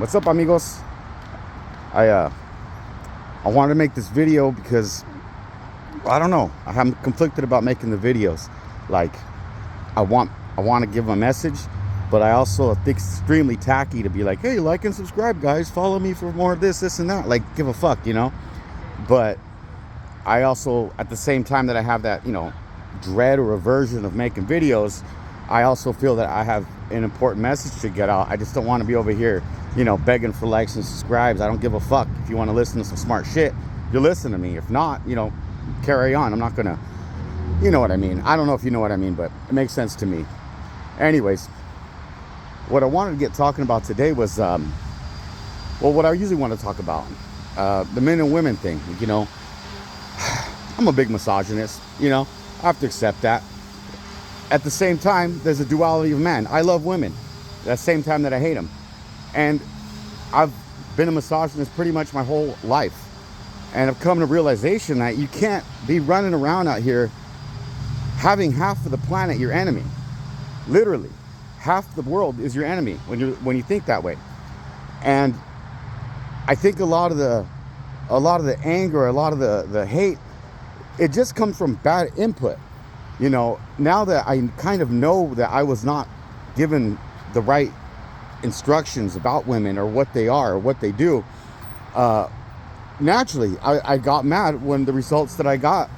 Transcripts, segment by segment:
What's up, amigos? I wanted to make this video because I don't know. I'm conflicted about making the videos. Like, I want to give a message, but I also think it's extremely tacky to be like, hey, like and subscribe, guys. Follow me for more of this, and that. Like, give a fuck, you know? But I also, at the same time that I have that, dread or aversion of making videos, I also feel that I have an important message to get out. I just don't want to be over here, begging for likes and subscribes. I don't give a fuck. If you want to listen to some smart shit, you listen to me. If not, carry on. I'm not gonna, you know what I mean. I don't know if you know what I mean, but it makes sense to me. Anyways, what I wanted to get talking about today was, what I usually want to talk about, the men and women thing. I'm a big misogynist, I have to accept that. At the same time, there's a duality of man. I love women at the same time that I hate them. And I've been a misogynist pretty much my whole life. And I've come to realization that you can't be running around out here having half of the planet your enemy. Literally, half the world is your enemy when you think that way. And I think a lot of the anger, a lot of the hate, it just comes from bad input. Now that I kind of know that I was not given the right instructions about women or what they are or what they do, naturally I got mad when the results that I got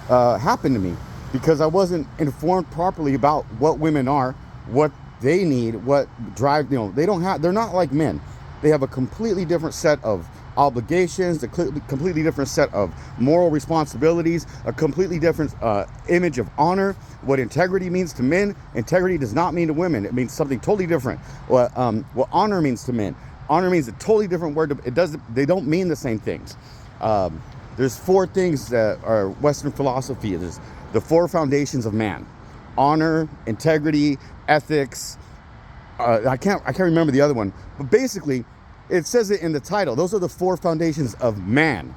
happened to me, because I wasn't informed properly about what women are, what they need, what drive. They're not like men. They have a completely different set of obligations, a completely different set of moral responsibilities, a completely different image of honor. What integrity means to men, integrity does not mean to women. It means something totally different. What honor means to men, honor means a totally different word. They don't mean the same things. There's four things that are Western philosophy. There's the four foundations of man: honor, integrity, ethics. I can't remember the other one, but basically it says it in the title. Those are the four foundations of man.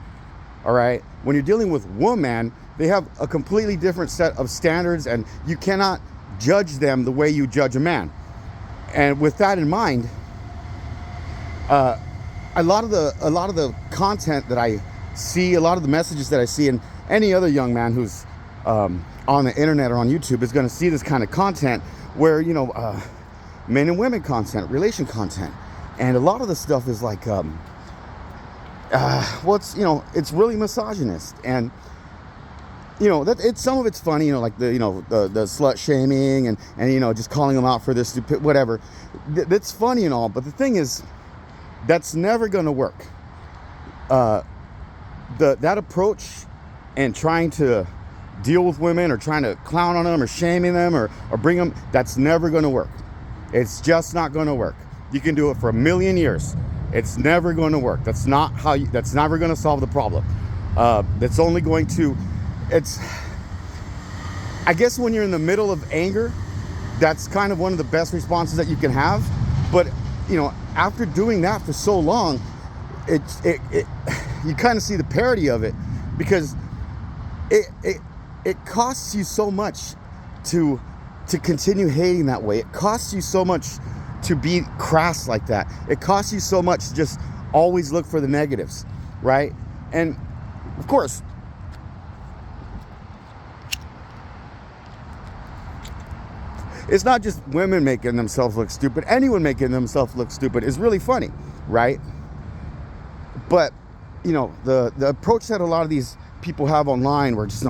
All right. When you're dealing with woman, they have a completely different set of standards, and you cannot judge them the way you judge a man. And with that in mind, a lot of the content that I see, a lot of the messages that I see, and any other young man who's on the internet or on YouTube is going to see this kind of content where, men and women content, relation content. And a lot of the stuff is like, it's really misogynist. And, some of it's funny, like the slut shaming and just calling them out for their stupid, whatever. That's funny and all. But the thing is, that's never going to work. That approach and trying to deal with women or trying to clown on them or shaming them or bring them, that's never going to work. It's just not going to work. You can do it for 1,000,000 years. It's never going to work. That's never going to solve the problem. That's only going to, I guess when you're in the middle of anger, that's kind of one of the best responses that you can have. But, after doing that for so long, you kind of see the parody of it, because it costs you so much to continue hating that way. It costs you so much to be crass like that. It costs you so much to just always look for the negatives, right? And of course, it's not just women making themselves look stupid. Anyone making themselves look stupid is really funny, right? But the approach that a lot of these people have online, where just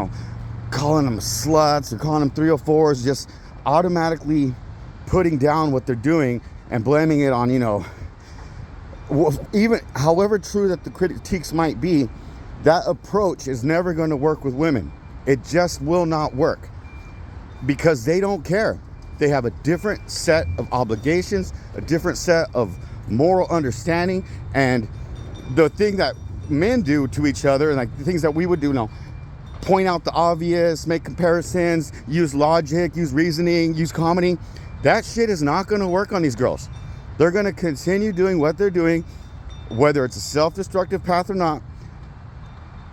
calling them sluts or calling them 304s, just automatically putting down what they're doing and blaming it on, even however true that the critiques might be, that approach is never going to work with women. It just will not work, because they don't care. They have a different set of obligations, a different set of moral understanding, and the thing that men do to each other, and like the things that we would do, point out the obvious, make comparisons, use logic, use reasoning, use comedy. That shit is not going to work on these girls. They're going to continue doing what they're doing, whether it's a self-destructive path or not,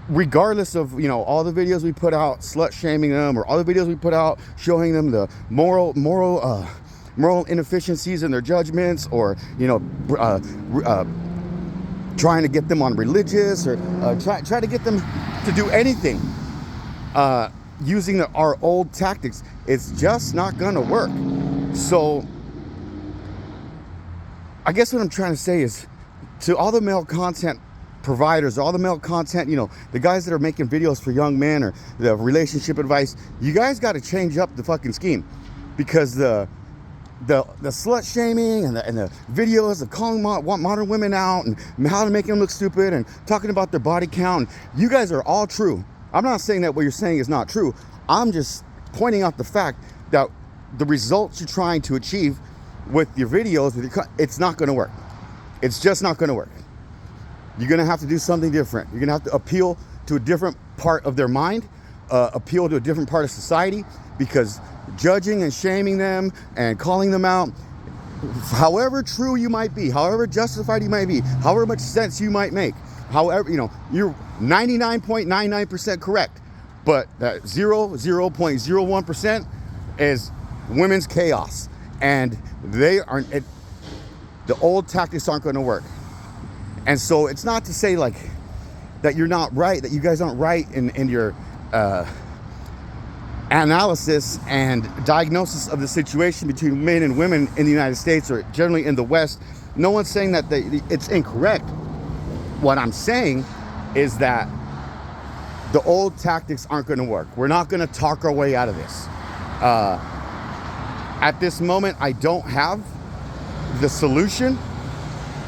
regardless of, all the videos we put out slut shaming them, or all the videos we put out showing them the moral moral inefficiencies in their judgments, or, you know, trying to get them on religious, or try to get them to do anything using our old tactics. It's just not gonna work. So I guess what I'm trying to say is, to all the male content providers, all the male content, you know, the guys that are making videos for young men, or the relationship advice, you guys got to change up the fucking scheme, because the slut shaming and the videos of calling modern women out and how to make them look stupid and talking about their body count, you guys are all true. I'm not saying that what you're saying is not true. I'm just pointing out the fact that the results you're trying to achieve with your videos, it's not going to work. It's just not going to work. You're going to have to do something different. You're going to have to appeal to a different part of their mind, appeal to a different part of society, because judging and shaming them and calling them out, however true you might be, however justified you might be, however much sense you might make, however, you know, you're 99.99% correct, but that 0.01% is women's chaos, and they aren't. The old tactics aren't going to work. And so it's not to say like that you're not right, that you guys aren't right in your analysis and diagnosis of the situation between men and women in the United States, or generally in the West. No one's saying that it's incorrect. What I'm saying is that the old tactics aren't going to work. We're not going to talk our way out of this. At this moment, I don't have the solution.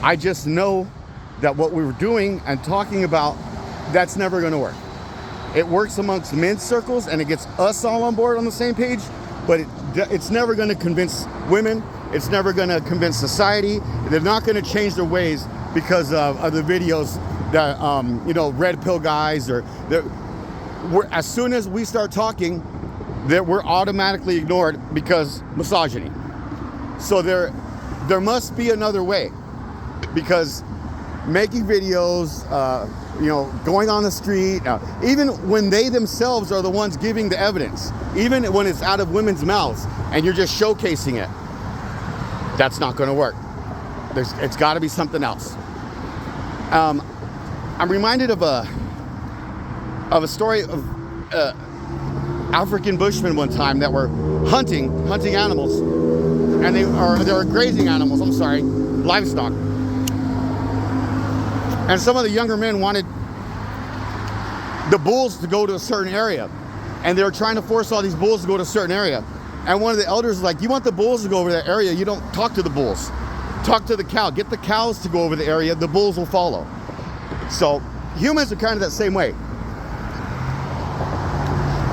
I just know that what we were doing and talking about, that's never going to work. It works amongst men's circles and it gets us all on board on the same page, but it's never going to convince women. It's never going to convince society. They're not going to change their ways because of the videos that you know, red pill guys, or as soon as we start talking, that we're automatically ignored because misogyny. So there must be another way, because making videos, you know, going on the street, even when they themselves are the ones giving the evidence, even when it's out of women's mouths and you're just showcasing it, that's not going to work. It's got to be something else. I'm reminded of a story of African bushmen one time that were hunting animals, and they were grazing animals. I'm sorry, livestock. And some of the younger men wanted the bulls to go to a certain area, and they were trying to force all these bulls to go to a certain area. And one of the elders was like, "You want the bulls to go over that area? You don't talk to the bulls. Talk to the cow. Get the cows to go over the area. The bulls will follow." So humans are kind of that same way.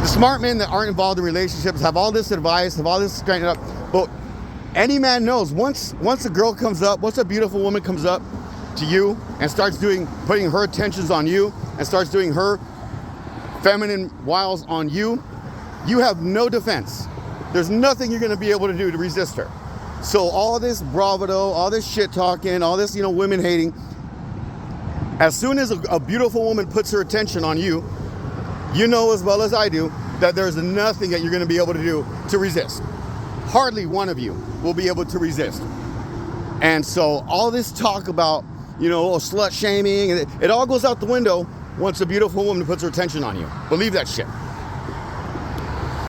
The smart men that aren't involved in relationships have all this advice, have all this straightened up. But any man knows, once a girl comes up, once a beautiful woman comes up to you and starts putting her attentions on you and starts doing her feminine wiles on you, you have no defense. There's nothing you're going to be able to do to resist her. So all this bravado, all this shit talking, all this, you know, women hating, as soon as a beautiful woman puts her attention on you, you know as well as I do that there's nothing that you're going to be able to do to resist. Hardly one of you will be able to resist. And so all this talk about, you know, slut shaming, it all goes out the window once a beautiful woman puts her attention on you. Believe that shit.